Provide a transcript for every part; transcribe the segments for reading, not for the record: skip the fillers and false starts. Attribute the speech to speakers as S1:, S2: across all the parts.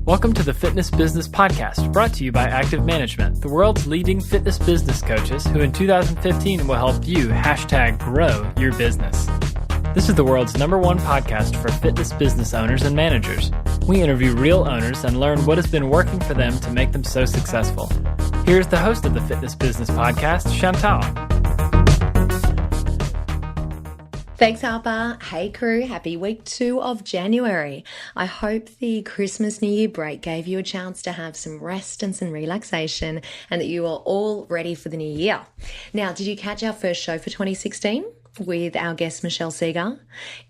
S1: Welcome to the Fitness Business Podcast, brought to you by Active Management, the world's leading fitness business coaches who in 2015 will help you #grow your business. This is the world's #1 podcast for fitness business owners and managers. We interview real owners and learn what has been working for them to make them so successful. Here's the host of the Fitness Business Podcast, Chantal.
S2: Thanks, Harper. Hey, crew. Happy week 2 of January. I hope the Christmas New Year break gave you a chance to have some rest and some relaxation and that you are all ready for the new year. Now, did you catch our first show for 2016? With our guest, Michelle Seeger?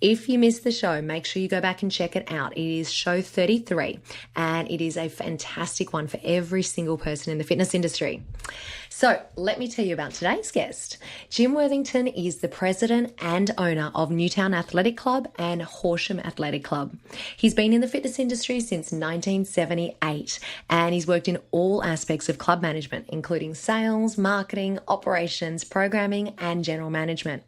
S2: If you missed the show, make sure you go back and check it out. It is show 33, and it is a fantastic one for every single person in the fitness industry. So let me tell you about today's guest. Jim Worthington is the president and owner of Newtown Athletic Club and Horsham Athletic Club. He's been in the fitness industry since 1978, and he's worked in all aspects of club management, including sales, marketing, operations, programming, and general management.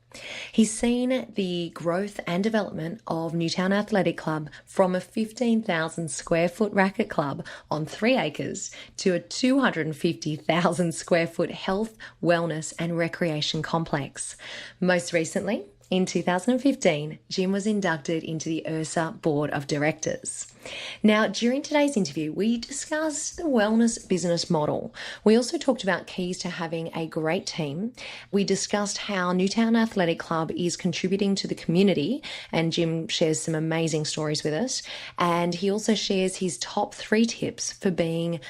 S2: He's seen the growth and development of Newtown Athletic Club from a 15,000 square foot racquet club on 3 acres to a 250,000 square foot health, wellness and recreation complex. Most recently, in 2015, Jim was inducted into the IHRSA Board of Directors. Now, during today's interview, we discussed the wellness business model. We also talked about keys to having a great team. We discussed how Newtown Athletic Club is contributing to the community, and Jim shares some amazing stories with us. And he also shares his top 3 tips for being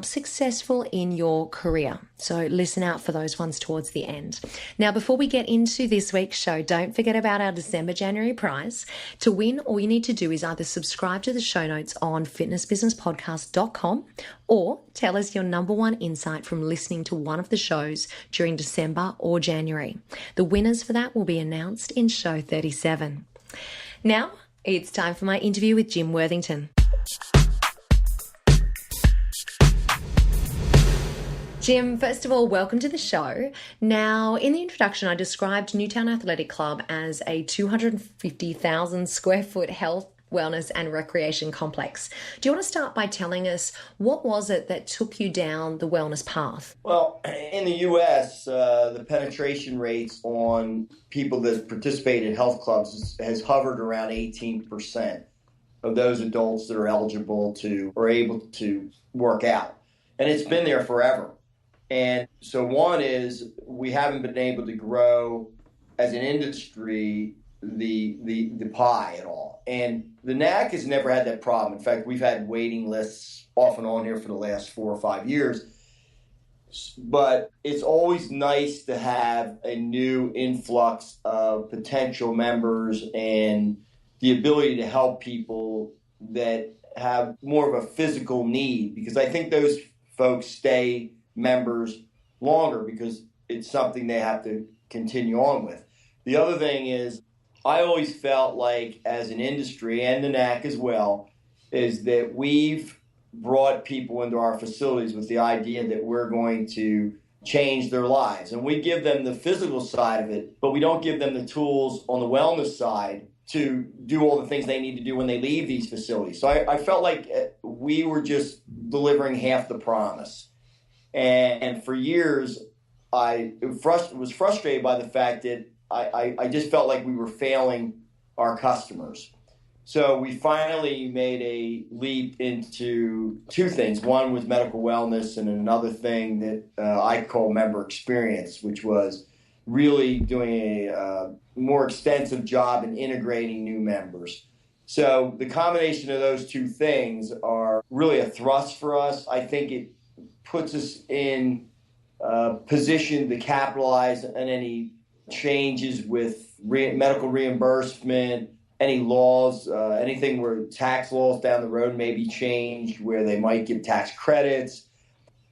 S2: successful in your career. So listen out for those ones towards the end. Now, before we get into this week's show, don't forget about our December-January prize. To win, all you need to do is either subscribe to the show notes on fitnessbusinesspodcast.com or tell us your #1 insight from listening to one of the shows during December or January. The winners for that will be announced in show 37. Now, it's time for my interview with Jim Worthington. Jim, first of all, welcome to the show. Now, in the introduction, I described Newtown Athletic Club as a 250,000 square foot health, wellness and recreation complex. Do you want to start by telling us what was it that took you down the wellness path?
S3: Well, in the U.S., the penetration rates on people that participate in health clubs has hovered around 18% of those adults that are eligible to or able to work out. And it's been there forever. And so one is we haven't been able to grow as an industry the pie at all. And the NAC has never had that problem. In fact, we've had waiting lists off and on here for the last 4 or 5 years. But it's always nice to have a new influx of potential members and the ability to help people that have more of a physical need, because I think those folks stay members longer because it's something they have to continue on with. The other thing is, I always felt like as an industry and the NAC as well, is that we've brought people into our facilities with the idea that we're going to change their lives. And we give them the physical side of it, but we don't give them the tools on the wellness side to do all the things they need to do when they leave these facilities. So I felt like we were just delivering half the promise. And for years, I was frustrated by the fact that I just felt like we were failing our customers. So we finally made a leap into 2 things. One was medical wellness, and another thing that I call member experience, which was really doing a more extensive job in integrating new members. So the combination of those 2 things are really a thrust for us. I think it puts us in position to capitalize on any changes with medical reimbursement, any laws, anything where tax laws down the road may be changed, where they might give tax credits.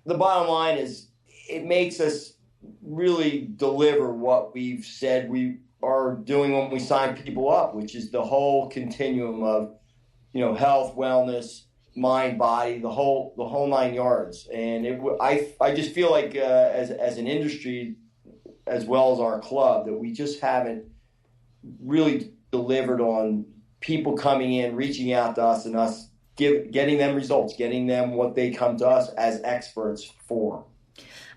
S3: The bottom line is it makes us really deliver what we've said we are doing when we sign people up, which is the whole continuum of, health, wellness, mind, body, the whole 9 yards. And I just feel like as an industry, as well as our club, that we just haven't really delivered on people coming in, reaching out to us, and us getting them results, getting them what they come to us as experts for.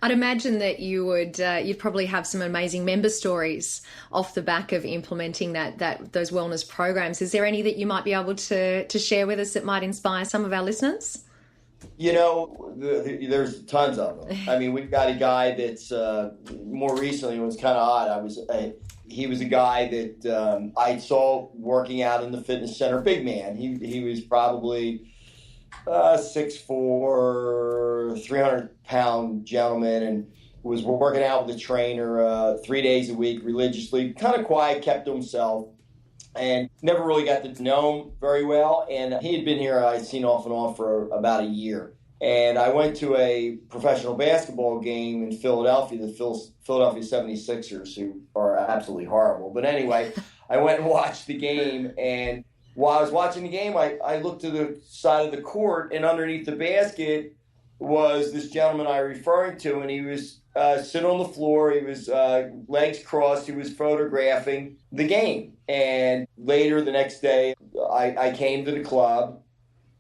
S2: I'd imagine that you'd probably have some amazing member stories off the back of implementing those wellness programs. Is there any that you might be able to share with us that might inspire some of our listeners?
S3: There's tons of them. I mean, we've got a guy that's more recently, it was kind of odd. He was a guy that I saw working out in the fitness center, big man. He was probably 6'4", 300-pound gentleman, and was working out with a trainer 3 days a week religiously, kind of quiet, kept to himself, and never really got to know him very well. And he had been here, I'd seen off and on for about a year. And I went to a professional basketball game in Philadelphia, the Philadelphia 76ers, who are absolutely horrible. But anyway, I went and watched the game, and while I was watching the game, I looked to the side of the court, and underneath the basket was this gentleman I was referring to, and he was sitting on the floor. He was legs crossed. He was photographing the game. And later the next day, I came to the club,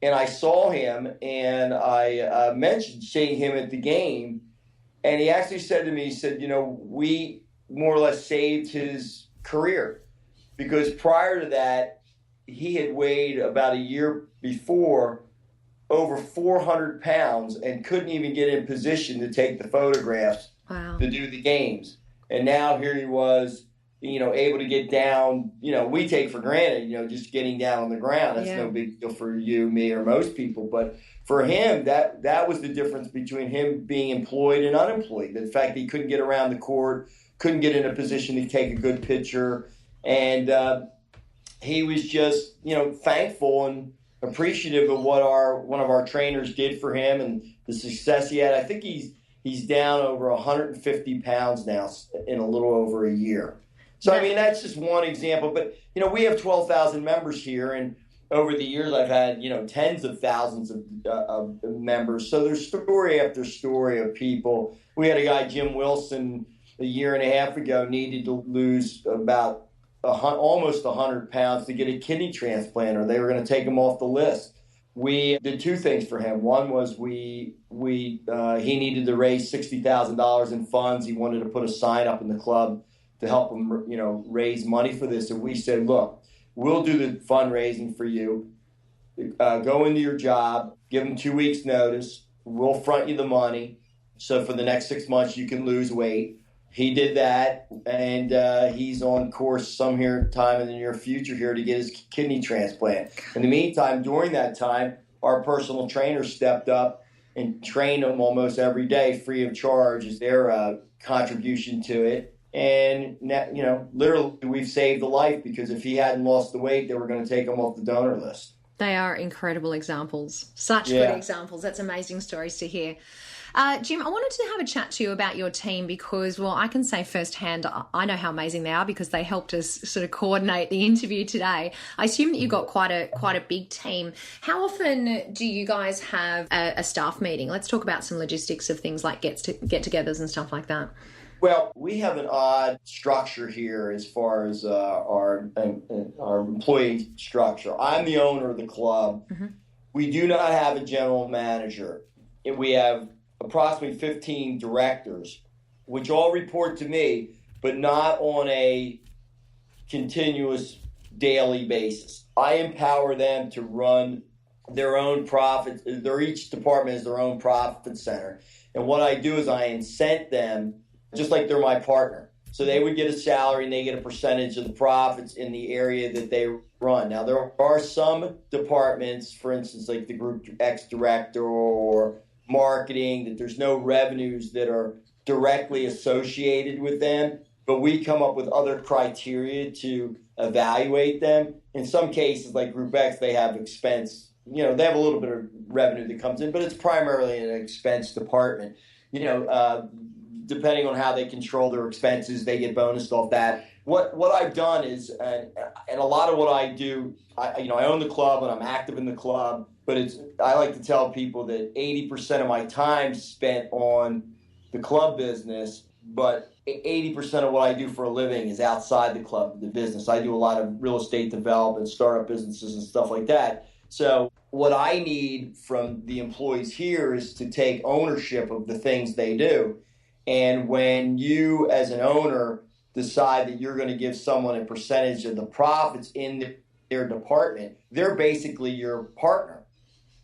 S3: and I saw him, and I mentioned seeing him at the game, and he actually said to me, he said, we more or less saved his career, because prior to that, he had weighed about a year before over 400 pounds and couldn't even get in position to take the photographs.
S2: Wow.
S3: To do the games. And now here he was, able to get down, we take for granted, just getting down on the ground. That's no big deal for you, me, or most people. But for him, that was the difference between him being employed and unemployed. The fact that he couldn't get around the court, couldn't get in a position to take a good picture. And he was just, thankful and appreciative of what one of our trainers did for him and the success he had. I think he's down over 150 pounds now in a little over a year. So, I mean, that's just one example. But, we have 12,000 members here, and over the years I've had, tens of thousands of members. So there's story after story of people. We had a guy, Jim Wilson, a year and a half ago, needed to lose about almost 100 pounds to get a kidney transplant, or they were going to take him off the list. We did two things for him. One was he needed to raise $60,000 in funds. He wanted to put a sign up in the club to help him, raise money for this. And we said, look, we'll do the fundraising for you. Go into your job, give him 2 weeks notice. We'll front you the money. So for the next 6 months, you can lose weight. He did that, and he's on course time in the near future here to get his kidney transplant. In the meantime, during that time, our personal trainer stepped up and trained him almost every day, free of charge, is their contribution to it. And, literally we've saved a life, because if he hadn't lost the weight, they were going to take him off the donor list.
S2: They are incredible examples. Such good examples. That's amazing stories to hear. Jim, I wanted to have a chat to you about your team because, well, I can say firsthand, I know how amazing they are because they helped us sort of coordinate the interview today. I assume that you've got quite a big team. How often do you guys have a staff meeting? Let's talk about some logistics of things like get-togethers and stuff like that.
S3: Well, we have an odd structure here as far as our employee structure. I'm the owner of the club. Mm-hmm. We do not have a general manager. We have approximately 15 directors, which all report to me, but not on a continuous daily basis. I empower them to run their own profit. Each department has their own profit center. And what I do is I incent them just like they're my partner. So they would get a salary and they get a percentage of the profits in the area that they run. Now, there are some departments, for instance, like the Group X director or marketing, that there's no revenues that are directly associated with them, but we come up with other criteria to evaluate them. In some cases, like Group X, they have expense. They have a little bit of revenue that comes in, but it's primarily an expense department. Depending on how they control their expenses, they get bonused off that. What I've done is, and a lot of what I do, I own the club and I'm active in the club. but I like to tell people that 80% of my time spent on the club business, but 80% of what I do for a living is outside the club, the business. I do a lot of real estate development, startup businesses and stuff like that. So what I need from the employees here is to take ownership of the things they do. And when you, as an owner, decide that you're going to give someone a percentage of the profits in their department, they're basically your partner.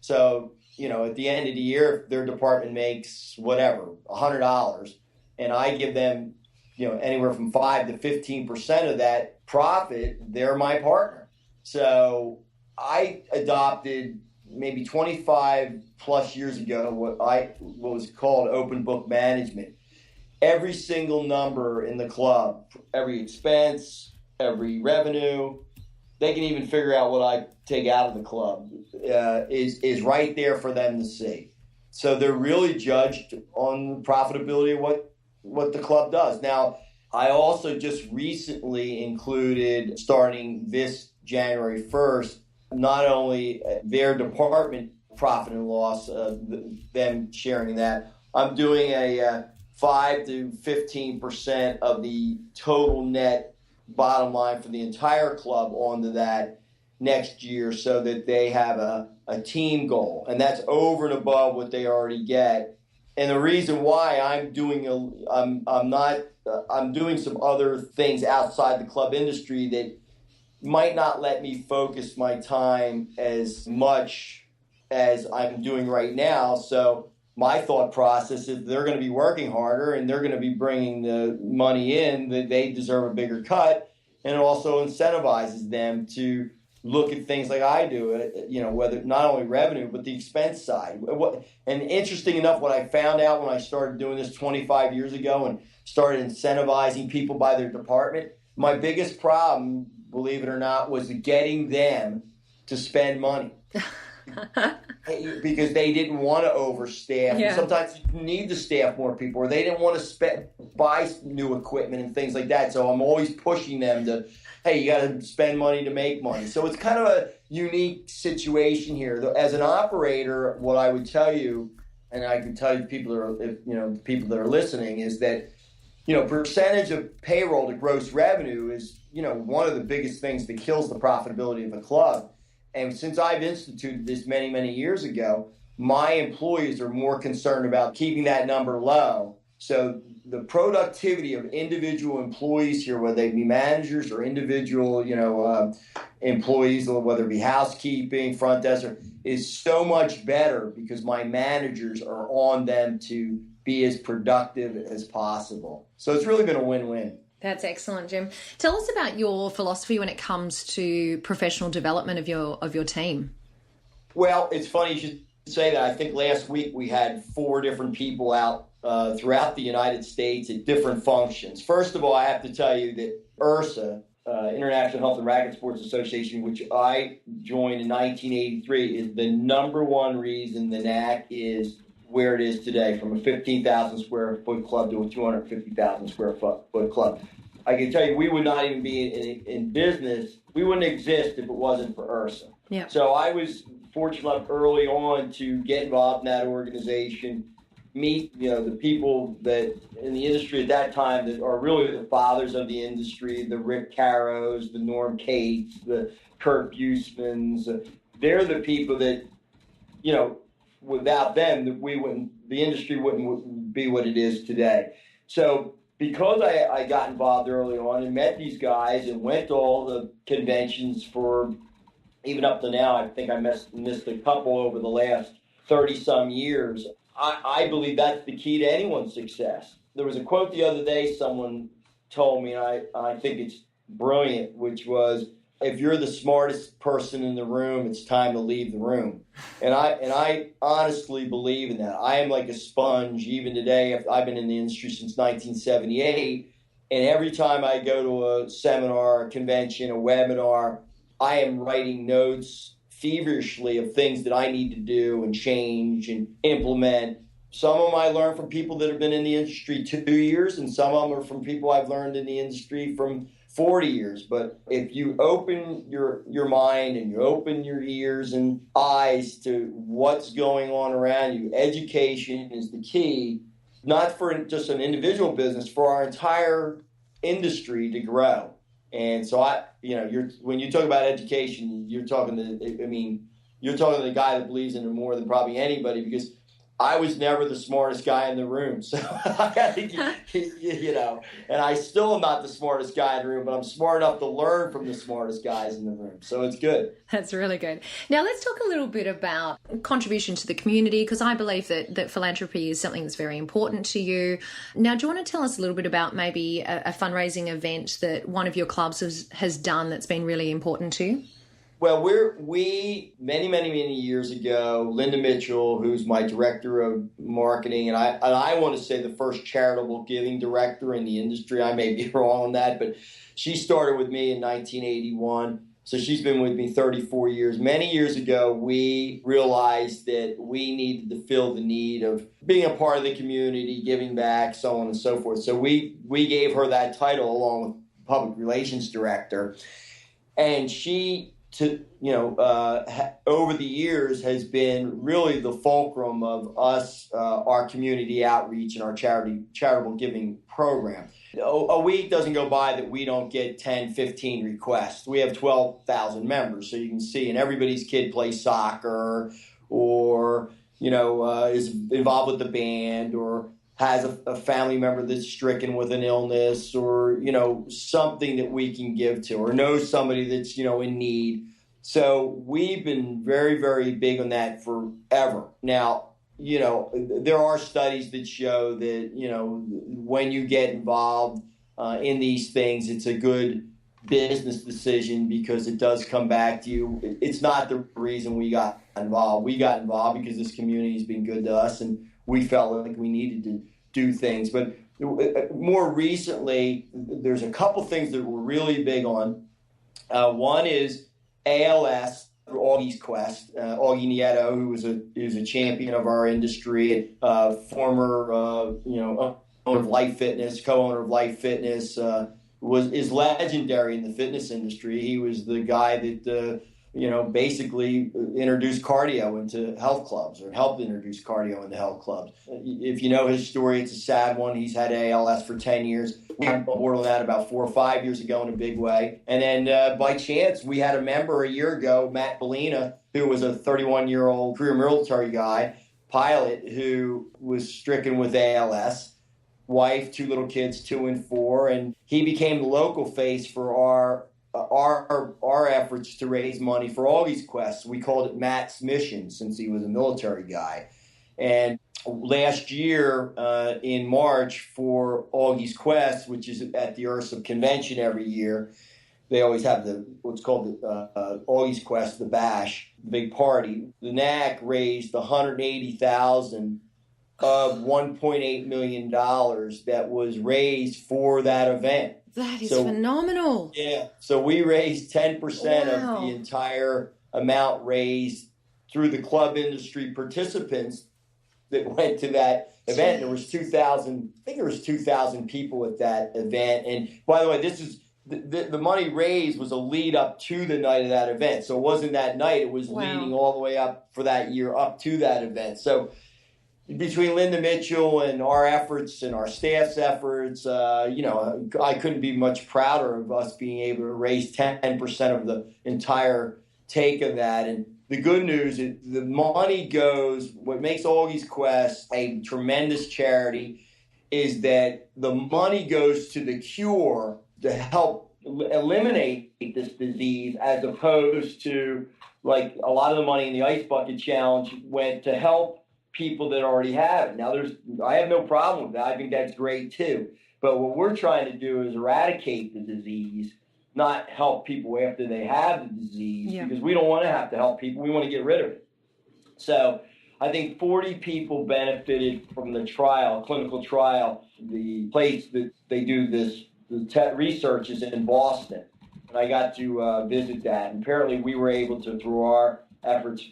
S3: So, at the end of the year, if their department makes whatever, $100, and I give them, anywhere from 5 to 15% of that profit, they're my partner. So I adopted maybe 25 plus years ago what was called open book management. Every single number in the club, every expense, every revenue, they can even figure out what I take out of the club, is right there for them to see. So they're really judged on profitability of what the club does. Now, I also just recently included, starting this January 1st, not only their department profit and loss, them sharing that, I'm doing a 5 to 15% of the total net bottom line for the entire club onto that next year, so that they have a team goal, and that's over and above what they already get. And the reason why I'm doing I'm doing some other things outside the club industry that might not let me focus my time as much as I'm doing right now. So my thought process is they're going to be working harder and they're going to be bringing the money in, that they deserve a bigger cut, and it also incentivizes them to look at things like I do, whether not only revenue, but the expense side. And interesting enough, what I found out when I started doing this 25 years ago and started incentivizing people by their department, my biggest problem, believe it or not, was getting them to spend money. Because they didn't want to overstaff.
S2: Yeah.
S3: Sometimes you need to staff more people, or they didn't want to buy new equipment and things like that. So I'm always pushing them to, hey, you got to spend money to make money. So it's kind of a unique situation here. As an operator, what I would tell you, and I can tell you people that are listening, is that percentage of payroll to gross revenue is one of the biggest things that kills the profitability of a club. And since I've instituted this many, many years ago, my employees are more concerned about keeping that number low. So the productivity of individual employees here, whether they be managers or individual, employees, whether it be housekeeping, front desk, is so much better because my managers are on them to be as productive as possible. So it's really been a win-win.
S2: That's excellent, Jim. Tell us about your philosophy when it comes to professional development of your team.
S3: Well, it's funny you should say that. I think last week we had 4 different people out throughout the United States at different functions. First of all, I have to tell you that IHRSA, International Health and Racquet Sports Association, which I joined in 1983, is the number one reason the NAC is where it is today, from a 15,000 square foot club to a 250,000 square foot club. I can tell you, we would not even be in business. We wouldn't exist if it wasn't for IHRSA.
S2: Yeah.
S3: So I was fortunate enough early on to get involved in that organization, meet the people that in the industry at that time that are really the fathers of the industry, the Rick Carrows, the Norm Cates, the Kurt Buseman's. They're the people that, without them, the industry wouldn't be what it is today. So because I got involved early on and met these guys and went to all the conventions for, even up to now, I think I missed a couple over the last 30-some years, I believe that's the key to anyone's success. There was a quote the other day someone told me, and I think it's brilliant, which was, if you're the smartest person in the room, it's time to leave the room. And I honestly believe in that. I am like a sponge even today. I've been in the industry since 1978, and every time I go to a seminar, a convention, a webinar, I am writing notes feverishly of things that I need to do and change and implement. Some of them I learned from people that have been in the industry 2 years, and some of them are from people I've learned in the industry from 40 years. But if you open your mind and you open your ears and eyes to what's going on around you, education is the key, not for just an individual business, for our entire industry to grow. And so when you talk about education, you're talking to the guy that believes in it more than probably anybody, because I was never the smartest guy in the room. So, and I still am not the smartest guy in the room, but I'm smart enough to learn from the smartest guys in the room. So it's good.
S2: That's really good. Now let's talk a little bit about contribution to the community, because I believe that philanthropy is something that's very important to you. Now, do you want to tell us a little bit about maybe a fundraising event that one of your clubs has done that's been really important to you?
S3: Well, we many years ago, Linda Mitchell, who's my director of marketing, and I want to say the first charitable giving director in the industry. I may be wrong on that, but she started with me in 1981. So she's been with me 34 years. Many years ago, we realized that we needed to fill the need of being a part of the community, giving back, so on and so forth. So we gave her that title along with public relations director, and she, over the years, has been really the fulcrum of us, our community outreach and our charitable giving program. A week doesn't go by that we don't get 10, 15 requests. We have 12,000 members, so you can see, and everybody's kid plays soccer or, is involved with the band or has a family member that's stricken with an illness or, something that we can give to, or knows somebody that's, in need. So we've been very, very big on that forever. Now, there are studies that show that, when you get involved in these things, it's a good business decision because it does come back to you. It's not the reason we got involved. We got involved because this community has been good to us and we felt like we needed to do things. But more recently, there's a couple things that we're really big on. One is ALS, Augie's Quest. Augie Nieto, who is a champion of our industry, former owner of Life Fitness, co-owner of Life Fitness, is legendary in the fitness industry. He was the guy that basically introduced cardio into health clubs, or helped introduce cardio into health clubs. If you know his story, it's a sad one. He's had ALS for 10 years. We got on board on that about 4 or 5 years ago in a big way. And then by chance, we had a member a year ago, Matt Bellina, who was a 31-year-old career military guy, pilot, who was stricken with ALS. Wife, 2 little kids, 2 and 4, and he became the local face for our efforts to raise money for Augie's Quest. We called it Matt's Mission since he was a military guy. And last year in March for Augie's Quest, which is at the IHRSA convention every year, they always have what's called the Augie's Quest, the bash, the big party. The NAC raised $180,000 of $1.8 million that was raised for that event.
S2: That is phenomenal.
S3: Yeah. So we raised 10% of the entire amount raised through the club industry participants that went to that event. There was 2,000, I think there was 2,000 people at that event. And by the way, this is the money raised was a lead up to the night of that event. So it wasn't that night. It was leading all the way up for that year up to that event. So between Linda Mitchell and our efforts and our staff's efforts, I couldn't be much prouder of us being able to raise 10% of the entire take of that. And the good news is the money goes, what makes Augie's Quest a tremendous charity is that the money goes to the cure to help eliminate this disease, as opposed to, like, a lot of the money in the Ice Bucket Challenge went to help people that already have it. Now, I have no problem with that. I think that's great too. But what we're trying to do is eradicate the disease, not help people after they have the disease, because we don't want to have to help people. We want to get rid of it. So I think 40 people benefited from the clinical trial. The place that they do this research is in Boston. And I got to visit that. And apparently we were able to, through our efforts,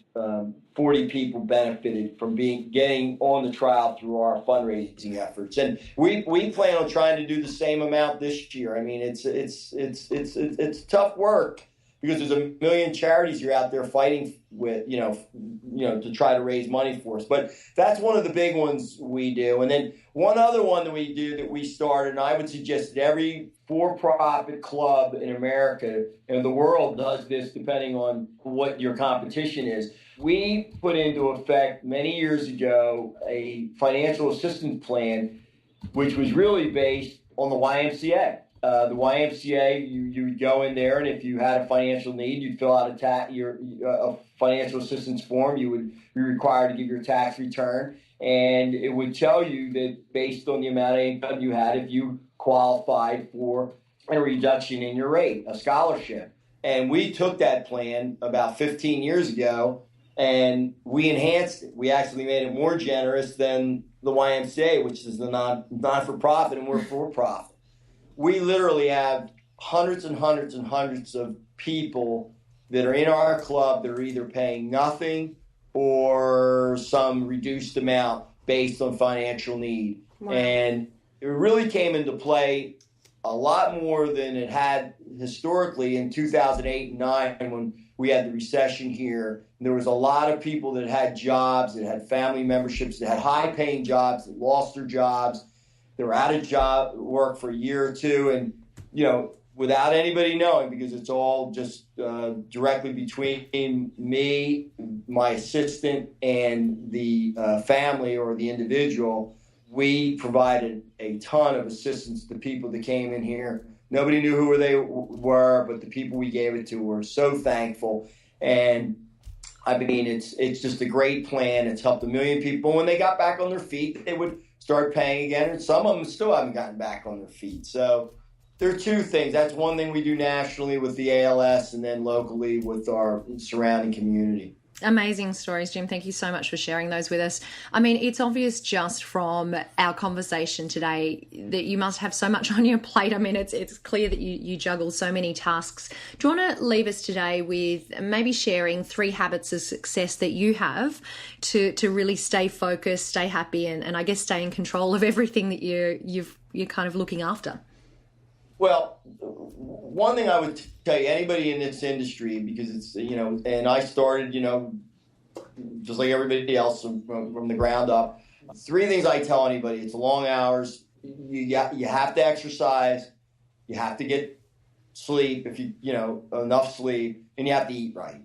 S3: 40 people benefited from getting on the trial through our fundraising efforts, and we plan on trying to do the same amount this year. I mean, it's tough work because there's a million charities you're out there fighting with, to try to raise money for us. But that's one of the big ones we do. And then one other one that we do that we started, and I would suggest that every for-profit club in America and the world does this, depending on what your competition is. We put into effect many years ago a financial assistance plan, which was really based on the YMCA. The YMCA, you would go in there, and if you had a financial need, you'd fill out a financial assistance form. You would be required to give your tax return, and it would tell you that based on the amount of income you had, if you qualified for a reduction in your rate, a scholarship. And we took that plan about 15 years ago, and we enhanced it. We actually made it more generous than the YMCA, which is the not-for-profit, and we're for-profit. We literally have hundreds and hundreds and hundreds of people that are in our club that are either paying nothing or some reduced amount based on financial need. Wow. And it really came into play a lot more than it had historically in 2008 and 2009 when we had the recession here. There was a lot of people that had jobs, that had family memberships, that had high-paying jobs, that lost their jobs. They were out of job work for a year or two, and without anybody knowing, because it's all just directly between me, my assistant, and the family or the individual. We provided a ton of assistance to people that came in here. Nobody knew who they were, but the people we gave it to were so thankful. And I mean, it's just a great plan. It's helped a million people. When they got back on their feet, they would start paying again, and some of them still haven't gotten back on their feet. So there are two things. That's one thing we do nationally with the ALS, and then locally with our surrounding community.
S2: Amazing stories, Jim. Thank you so much for sharing those with us. I mean, it's obvious just from our conversation today that you must have so much on your plate. I mean, it's clear that you juggle so many tasks. Do you want to leave us today with maybe sharing 3 habits of success that you have to really stay focused, stay happy, and I guess stay in control of everything that you're kind of looking after?
S3: Well, one thing I would tell you, anybody in this industry, because it's, and I started, just like everybody else from the ground up. 3 things I tell anybody: it's long hours, you have to exercise, you have to get sleep, if enough sleep, and you have to eat right.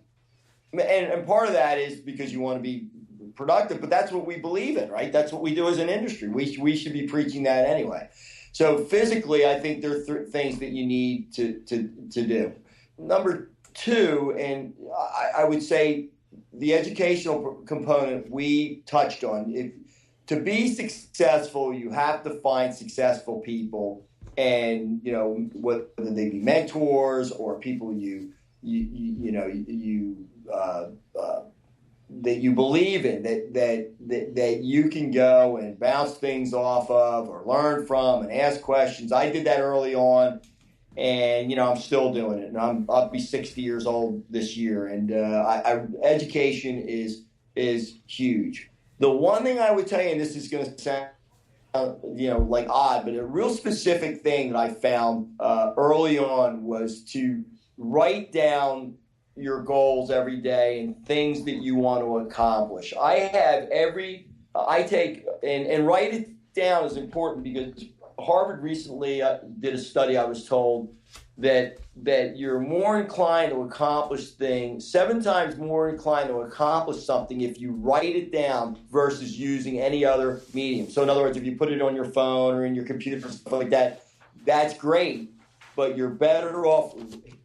S3: And part of that is because you want to be productive, but that's what we believe in, right? That's what we do as an industry. We should be preaching that anyway. So physically, I think there are things that you need to do. Number 2, and I would say the educational component we touched on. To be successful, you have to find successful people, and whether they be mentors or people that you believe in, that you can go and bounce things off of or learn from and ask questions. I did that early on, and I'm still doing it. And I'll be 60 years old this year, and education is huge. The one thing I would tell you, and this is going to sound like odd, but a real specific thing that I found early on was to write down your goals every day and things that you want to accomplish. I take and write it down is important, because Harvard recently did a study. I was told that you're more inclined to accomplish things, 7 times more inclined to accomplish something if you write it down versus using any other medium. So in other words, if you put it on your phone or in your computer or stuff like that, that's great, but you're better off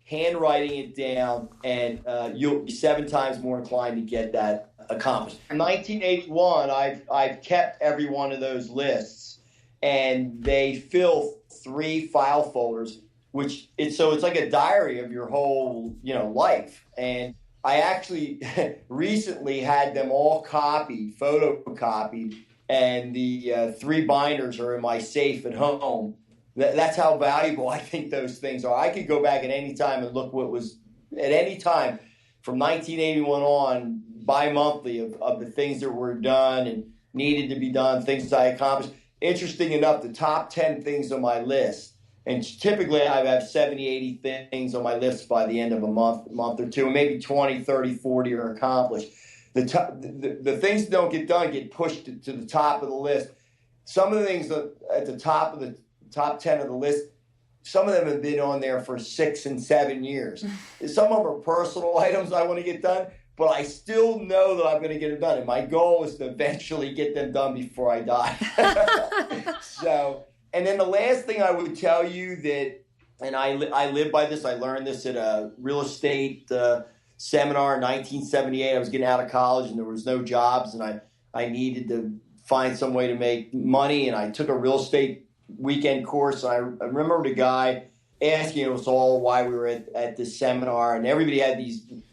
S3: handwriting it down, and you'll be 7 times more inclined to get that accomplished. In 1981, I've kept every one of those lists, and they fill 3 file folders, it's like a diary of your whole life. And I actually recently had them all photocopied, and the 3 binders are in my safe at home. That's how valuable I think those things are. I could go back at any time and look what was, at any time from 1981 on, bi-monthly of the things that were done and needed to be done, things that I accomplished. Interesting enough, the top 10 things on my list, and typically I have 70, 80 things on my list by the end of a month or two, and maybe 20, 30, 40 are accomplished. The things that don't get done get pushed to the top of the list. Some of the things at the top of the top 10 of the list, some of them have been on there for 6 and 7 years. Some of them are personal items I want to get done, but I still know that I'm going to get it done. And my goal is to eventually get them done before I die. So, and then the last thing I would tell you that, and I live by this, I learned this at a real estate seminar in 1978. I was getting out of college and there was no jobs, and I needed to find some way to make money. And I took a real estate weekend course. I remember the guy asking us all why we were at this seminar, and everybody had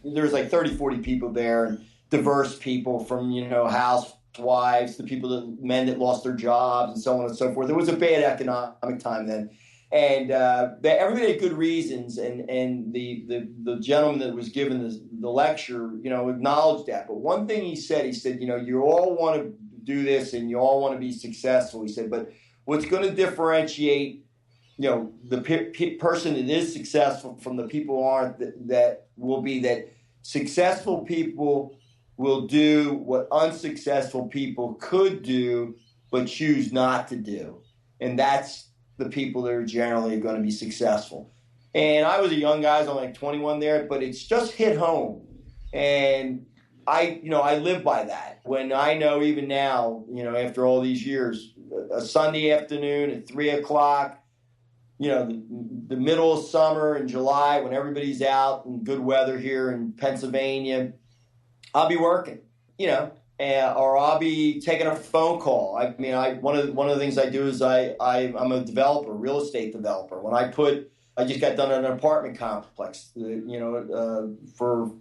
S3: there was like 30, 40 people there, and diverse people from, housewives, the men that lost their jobs and so on and so forth. It was a bad economic time then. And everybody had good reasons, and the gentleman that was giving the lecture, acknowledged that. But one thing he said, you all want to do this and you all want to be successful. He said, but what's going to differentiate, the person that is successful from the people who aren't, that will be that successful people will do what unsuccessful people could do but choose not to do. And that's the people that are generally going to be successful. And I was a young guy, I was only like 21 there, but it's just hit home. And I live by that. When I know even now, after all these years, a Sunday afternoon at 3 o'clock, the middle of summer in July when everybody's out in good weather here in Pennsylvania, I'll be working, or I'll be taking a phone call. One of the things I do is I'm a developer, real estate developer. When I just got done at an apartment complex, for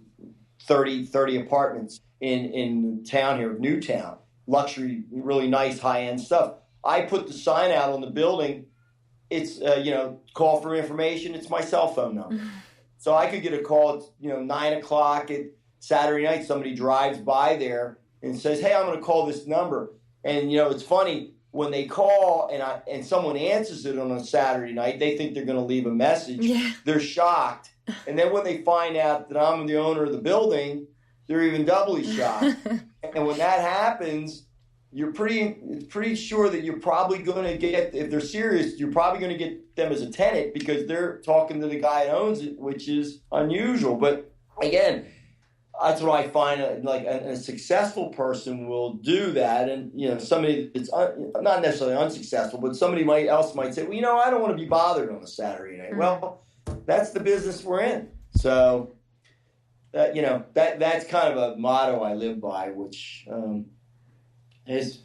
S3: 30 apartments in town here, Newtown, luxury, really nice high-end stuff. I put the sign out on the building. It's, call for information. It's my cell phone number. So I could get a call at, 9 o'clock at Saturday night. Somebody drives by there and says, hey, I'm going to call this number. And, it's funny when they call and someone answers it on a Saturday night, they think they're going to leave a message. Yeah. They're shocked. And then when they find out that I'm the owner of the building, they're even doubly shocked. And when that happens, it's pretty sure that you're probably going to get, if they're serious, you're probably going to get them as a tenant because they're talking to the guy that owns it, which is unusual. But again, that's what I find, a successful person will do that. And, somebody that's not necessarily unsuccessful, but somebody else might say, well, I don't want to be bothered on a Saturday night. Mm-hmm. Well, that's the business we're in. So, that's kind of a motto I live by, which is,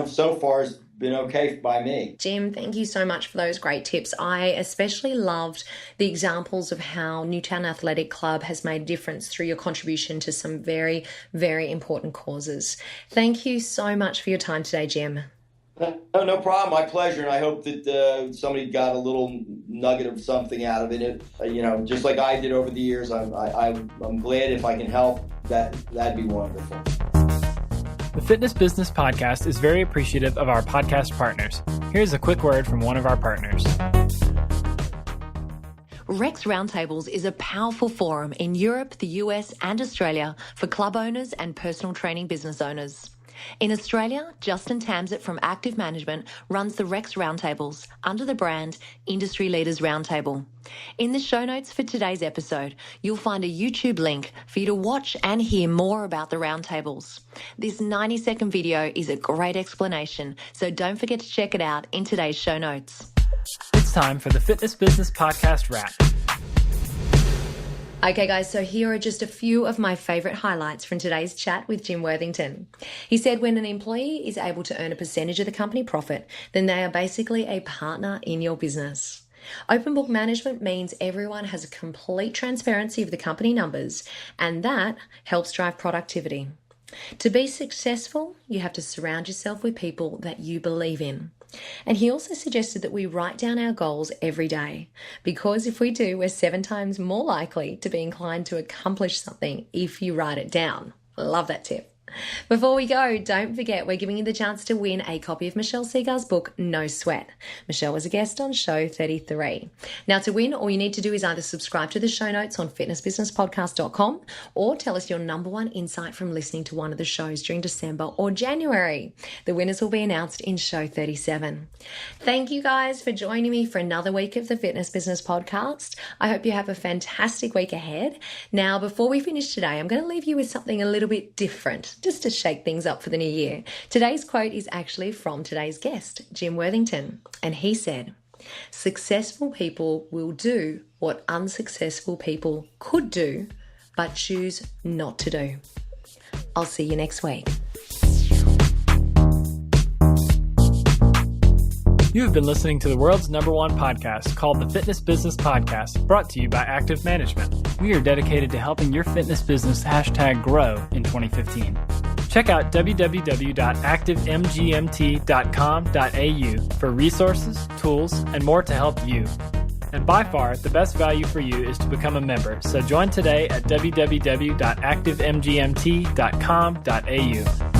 S3: so far has been okay by me.
S2: Jim, thank you so much for those great tips. I especially loved the examples of how Newtown Athletic Club has made a difference through your contribution to some very, very important causes. Thank you so much for your time today, Jim.
S3: No problem. My pleasure. And I hope that somebody got a little nugget of something out of it. Just like I did over the years, I'm glad if I can help. That'd be wonderful.
S1: The Fitness Business Podcast is very appreciative of our podcast partners. Here's a quick word from one of our partners.
S2: Rex Roundtables is a powerful forum in Europe, the US, and Australia for club owners and personal training business owners. In Australia, Justin Tamsett from Active Management runs the Rex Roundtables under the brand Industry Leaders Roundtable. In the show notes for today's episode, you'll find a YouTube link for you to watch and hear more about the roundtables. This 90-second video is a great explanation, so don't forget to check it out in today's show notes.
S1: It's time for the Fitness Business Podcast wrap.
S2: Okay, guys, so here are just a few of my favorite highlights from today's chat with Jim Worthington. He said when an employee is able to earn a percentage of the company profit, then they are basically a partner in your business. Open book management means everyone has a complete transparency of the company numbers, and that helps drive productivity. To be successful, you have to surround yourself with people that you believe in. And he also suggested that we write down our goals every day, because if we do, we're 7 times more likely to be inclined to accomplish something if you write it down. Love that tip. Before we go, don't forget we're giving you the chance to win a copy of Michelle Seagar's book, No Sweat. Michelle was a guest on show 33. Now to win, all you need to do is either subscribe to the show notes on fitnessbusinesspodcast.com or tell us your number one insight from listening to one of the shows during December or January. The winners will be announced in show 37. Thank you guys for joining me for another week of the Fitness Business Podcast. I hope you have a fantastic week ahead. Now, before we finish today, I'm going to leave you with something a little bit different, just to shake things up for the new year. Today's quote is actually from today's guest, Jim Worthington, and he said, "Successful people will do what unsuccessful people could do, but choose not to do." I'll see you next week.
S1: You have been listening to the world's #1 podcast called the Fitness Business Podcast, brought to you by Active Management. We are dedicated to helping your fitness business #grow in 2015. Check out www.activemgmt.com.au for resources, tools, and more to help you. And by far, the best value for you is to become a member, so join today at www.activemgmt.com.au.